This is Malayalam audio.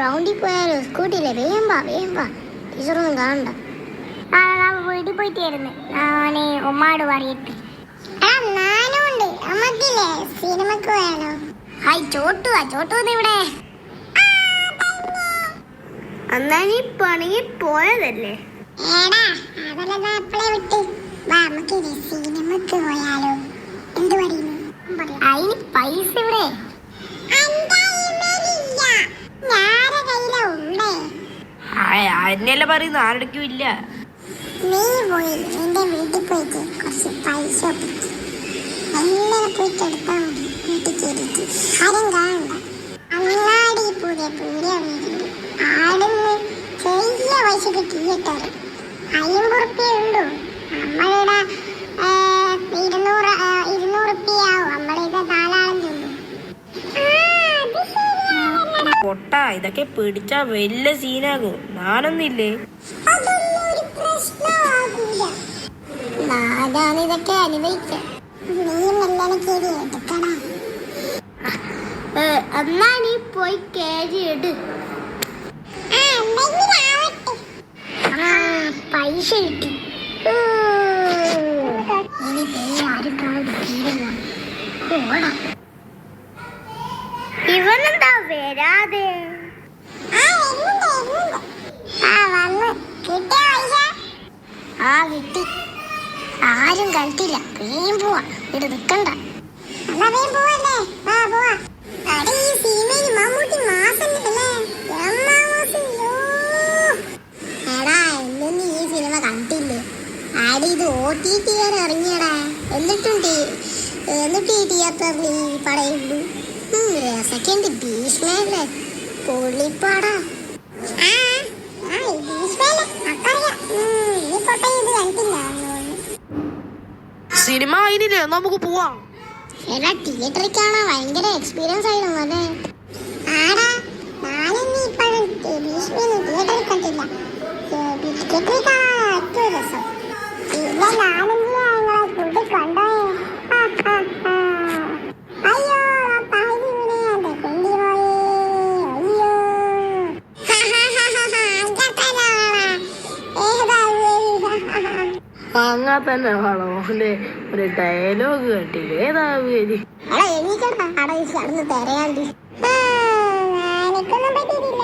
ഗ്രൗണ്ടിൽ പോയാലോ? സ്കൂട്ടിയില്ലേ? വേഗം വാ ടീച്ചറൊന്നും കാണണ്ട. വീട്ടിൽ പോയിട്ടായിരുന്നു ഞാന് ഉമ്മാട് പറയട്ടെ. നാനുണ്ട് അമ്മക്കില്ലേ സിനിമക്ക് പോയാലോ? ഹായ് ചോട്ടു ഇവിടെ. അന്നാ നീ പണിക്ക് പോയതല്ലേ? ഏടാ അതെല്ലാം അപ്പളേ വിട്ട്. വാ നമുക്ക് സിനിമക്ക് പോയാലോ? എന്ത് പറയുന്നു? അതിന് പൈസ ഇവിടെ ആരെന്നല്ല പറയുന്നു, ആരുടെക്കും ഇല്ല. നീ പോയി എന്റെ വീട്ടിൽ പോയിട്ട് കുറച്ച് പൈസ എങ്ങനെ പോയിട്ട് എടുത്താൽ മതി. വീട്ടിൽ കയറിയിട്ട് ആരും കാണണ്ട. അങ്ങാടി പുതിയ ആടുന്ന് ചെറിയ പൈസക്ക് തീയട്ടർ 50 ഉറുപ്പ്യ ഉള്ളൂ. നമ്മളിവിടെ 200 ഉറുപ്പ്യാവും. നമ്മളിത് 4 ആളും ചൊല്ലും. പൊട്ട ഇതൊക്കെ പിടിച്ചാ വലിയ സീനാകും. നാനൊന്നില്ലേ? ഇതൊക്കെ അനുഭവിച്ച എന്നാ നീ പോയി കേജി ഇട്. പൈസ കിട്ടി. ഇവനെന്താ വരാതെ? കിട്ടി. ആരും കളിട്ടില്ല. വേഗം പോവാ. ഇവിടെ നിക്കണ്ട. എടാ ഇന്ന് ഈ സിനിമ കണ്ടില്ലേ? ആടി ഇത് OTT ഇറങ്ങിയടാ. എന്നിട്ട് ഈ തിയേറ്ററിൽ ഈ പടയുള്ളൂ. സെക്കൻഡ് ഭീഷ്മല്ലേ? പൊള്ളിപ്പാടാ. സിനിമ ആയില്ലേ? നമുക്ക് പോവാം. എടാ തിയേറ്ററിൽ കാണാൻ ഭയങ്കര എക്സ്പീരിയൻസ് ആയിരുന്നു അല്ലേ? ആടാ ഞാനിന്ന് ഇപ്പോഴും തിയേറ്ററിൽ കണ്ടില്ല. തിയേറ്ററിൽ കാണാൻ ഏറ്റവും രസം. പിന്നെ ഞാനെന്തിനാ കൂട്ടി കൊണ്ടുപോയേ? അയ്യോ അങ്ങനെ തന്നെ വേണോ? ഒരു ഡയലോഗ് കേട്ടില്ലേ? ഏതാവുകയും എനിക്കൊന്നും പറ്റിയിട്ടില്ല.